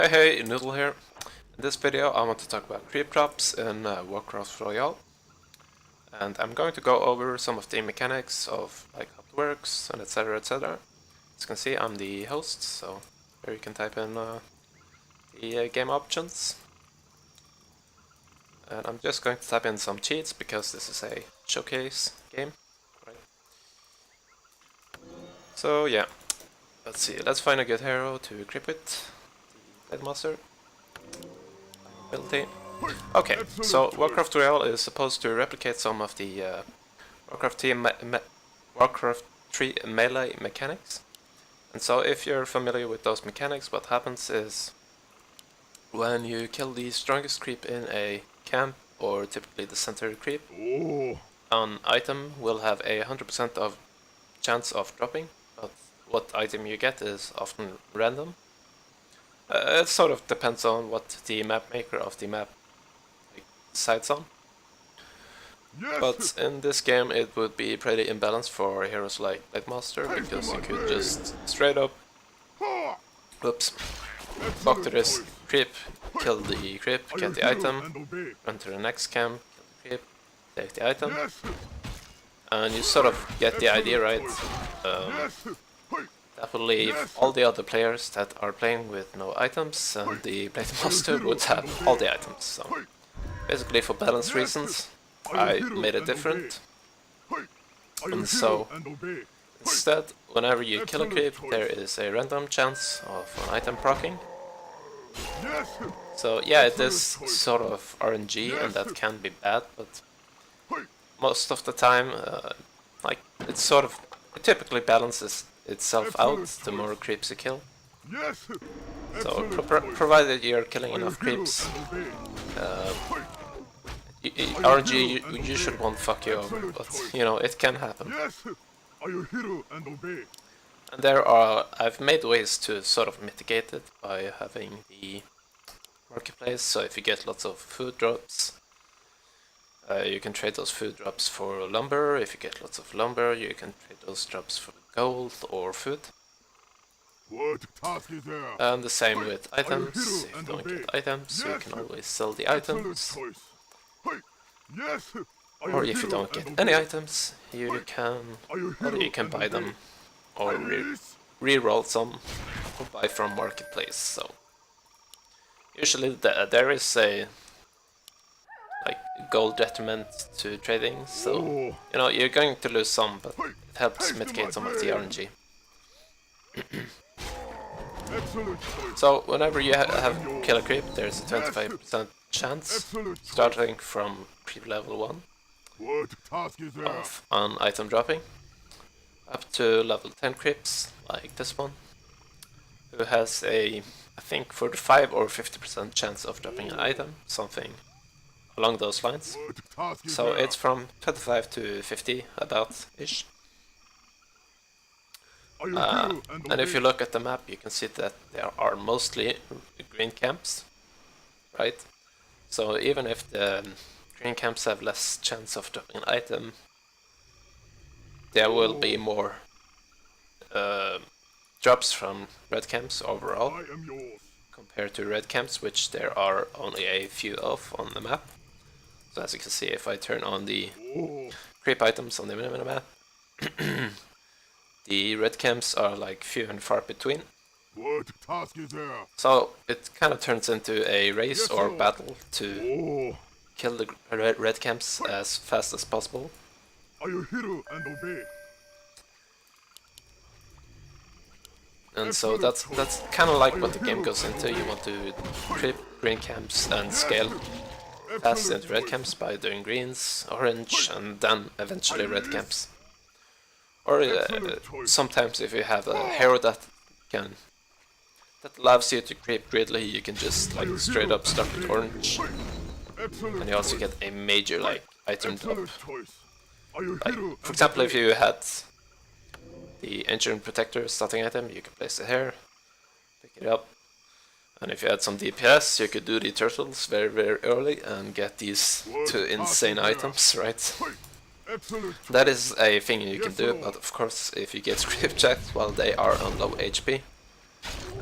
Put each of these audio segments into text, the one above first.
Hey, Noodle here. In this video I want to talk about creep drops in Warcraft Royale. And I'm going to go over some of the mechanics of like how it works and etc, etc. As you can see, I'm the host, so here you can type in the game options. And I'm just going to type in some cheats because this is a showcase game. Right. So yeah, let's see, let's find a good hero to creep with. The Deadmaster. Ability. Okay, so Warcraft Royale is supposed to replicate some of the Warcraft 3 melee mechanics. And so if you're familiar with those mechanics, what happens is when you kill the strongest creep in a camp, or typically the center creep, an item will have a 100% of chance of dropping, but what item you get is often random. It sort of depends on what the map maker of the map decides on. But in this game it would be pretty imbalanced for heroes like Deadmaster, because you could just straight up walk to this creep, kill the creep, get the item, run to the next camp, kill the creep, take the item, and you sort of get the idea, right? That will leave all the other players that are playing with no items, and the Blade Master would have all the items. So basically, for balance reasons, I made it different. And so instead, whenever you kill a creep, there is a random chance of an item proccing. So yeah, it is sort of RNG, and that can be bad, but most of the time, like it typically balances itself out the more creeps you kill. So provided you're killing enough creeps, RNG usually won't fuck you over, but you know, it can happen. And I've made ways to sort of mitigate it by having the marketplace, so if you get lots of food drops, you can trade those food drops for lumber. If you get lots of lumber, you can trade those drops for gold or food. And the same with items. If you don't get items, you can always sell the items. Or if you don't get any items, you can buy them, or re-roll some, or buy from marketplace. So usually there is a gold detriment to trading, so you know, you're going to lose some, but it helps mitigate some of the RNG. So whenever you have kill a creep, there's a 25% chance, starting from creep level 1, of an item dropping, up to level 10 creeps, like this one, who has a, I think, 45 or 50% chance of dropping an item, something along those lines. So it's from 25 to 50 about-ish. And if you look at the map, you can see that there are mostly green camps, right? So even if the green camps have less chance of dropping an item, there will be more drops from red camps overall, compared to red camps, which there are only a few of on the map. So as you can see, if I turn on the creep items on the minimap, the red camps are like few and far between. So it kind of turns into a race or battle to kill the red camps as fast as possible. And so that's kind of like what the game goes into. You want to creep green camps and scale fast into red camps by doing greens, orange, and then eventually red camps. Or sometimes if you have a hero that allows you to creep greedily, you can just like straight up start with orange, and you also get a major like item drop. Like, for example, if you had the Ancient Protector starting item, you can place it here, pick it up. And if you had some DPS, you could do the turtles very, very early and get these two insane items, right? That is a thing you can do, but of course, if you get script checked while they are on low HP,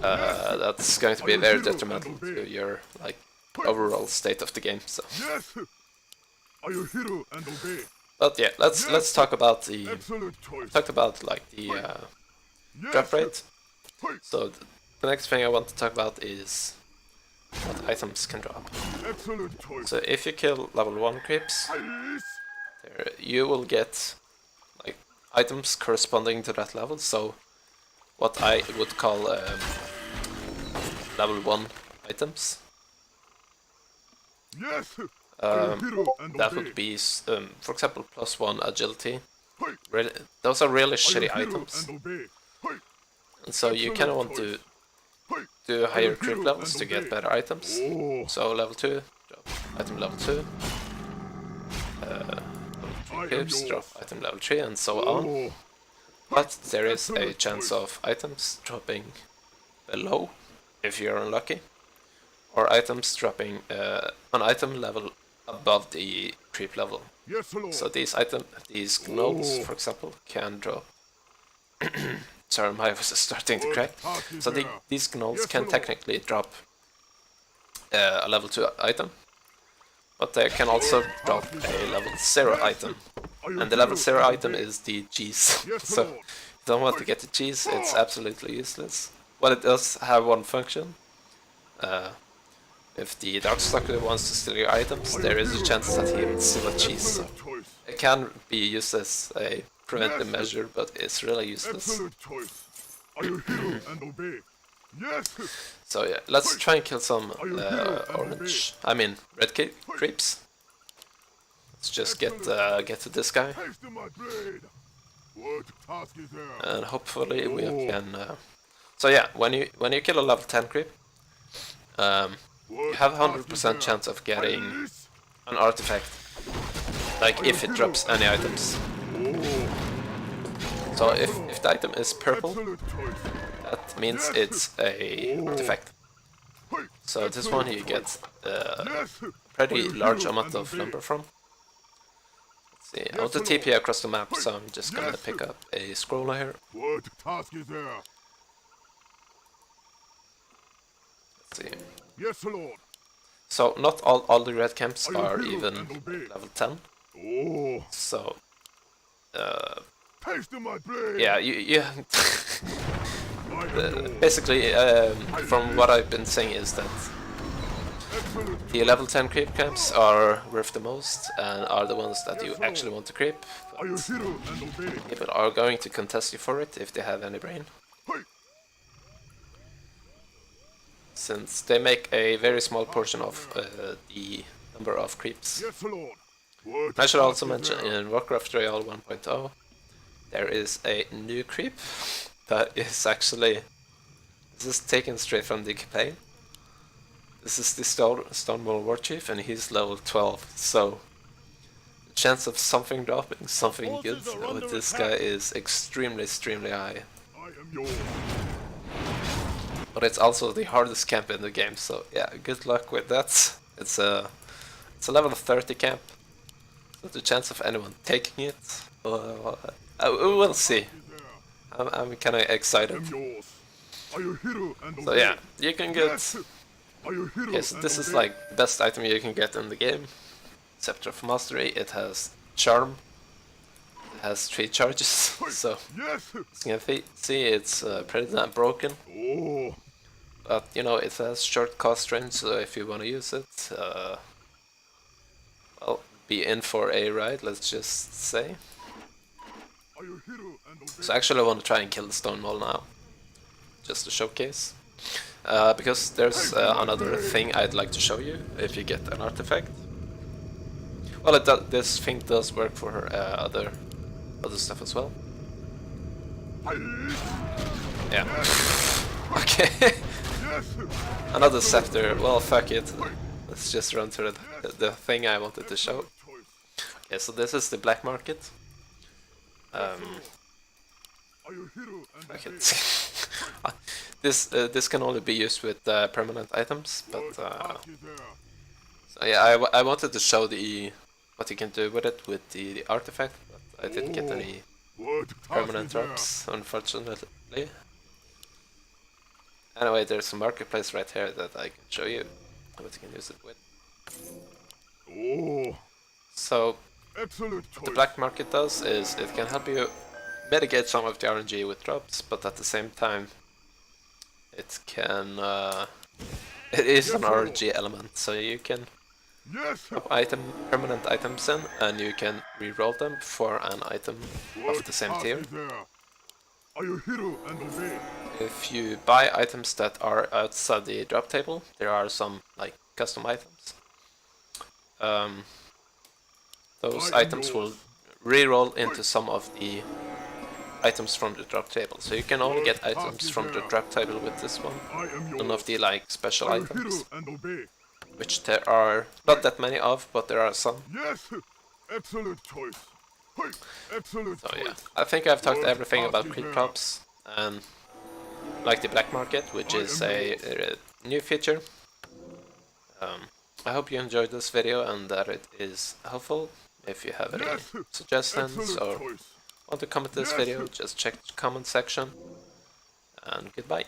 that's going to be very detrimental to your like overall state of the game. So. Yes. Are you hero and obey? But yeah, let's talk about the talked about like the drop rate. So the next thing I want to talk about is what items can drop. Excellent choice. So if you kill level 1 creeps, you will get like items corresponding to that level. So what I would call level 1 items. Yes. That would be, for example, +1 agility. Really, those are really shitty items. And so you kind of want to do higher creep levels to get better items. So level 2, drop item level 2. Level 3 creeps, drop item level 3, and so on. But there is a chance of items dropping below, if you're unlucky. Or items dropping an item level above the creep level. So these gnolls, for example, can drop. Sorry, my voice is starting to crack. So these gnolls can technically drop a level 2 item, but they can also drop a level 0 item. And the level 0 item is the cheese. So if you don't want to get the cheese, it's absolutely useless. But it does have one function. If the Darkstalker wants to steal your items, there is a chance that he will steal a cheese. So it can be used as a preventive measure, but it's really useless. So yeah, let's try and kill some red creeps. Let's just get to this guy, and hopefully we can. So yeah, when you kill a level 10 creep, you have 100% chance of getting an artifact, like if it drops any items. So if the item is purple, that means it's a artifact. So this one you get a pretty large amount of lumber from. Let's see, I want to TP across the map, so I'm just gonna pick up a scroll here. Let's see. Yes, Lord. So not all the red camps are even level 10. So yeah, you basically from what I've been saying is that the level 10 creep camps are worth the most and are the ones that you actually want to creep. People are going to contest you for it if they have any brain, since they make a very small portion of the number of creeps. I should also mention in Warcraft Royale 1.0 there is a new creep that is actually, this is taken straight from the campaign. This is the Stonewall Warchief and he's level 12, so the chance of something dropping something good with this guy is extremely high. But it's also the hardest camp in the game, so yeah, good luck with that. It's a level 30 camp, so the chance of anyone taking it, we'll see. I'm kind of excited. So yeah, you can get. Yes, this is like the best item you can get in the game. Scepter of Mastery. It has Charm. It has 3 charges, so as you can see, it's pretty damn broken. But you know, it has short cast range, so if you want to use it, well, be in for a ride, let's just say. So actually I want to try and kill the stone wall now, just to showcase. Because there's another thing I'd like to show you if you get an artifact. Well, this thing does work for other stuff as well. Yeah. Okay. Another scepter. Well, fuck it. Let's just run through the thing I wanted to show. Okay, so this is the black market. Fuck it. This can only be used with permanent items, but so yeah, I wanted to show what you can do with it with the artifact, but I didn't get any permanent drops, unfortunately. Anyway, there's a marketplace right here that I can show you what you can use it with. Oh, So excellent what the choice. black market does is it can help you mitigate some of the RNG with drops, but at the same time it can it is an Yes, Lord. RNG element, so you can Yes. drop permanent items in and you can re-roll them for an item of the same tier. There. Are you hero and obey? If you buy items that are outside the drop table, there are some like custom items. Those I am items will yours. re-roll into some of the items from the drop table. So you can only get items from the drop table with this one. I am yours. None of the like special Are you hero items, and obey? which there are not that many of, but there are some. Yes. Excellent choice. Hey, excellent So choice. yeah, I think I've talked Lord, everything about party creep there. drops and like the black market, which I is am a new feature. I hope you enjoyed this video and that it is helpful. If you have any Yes. suggestions Excellent or choice. want to comment this Yes. video, just check the comment section. And goodbye.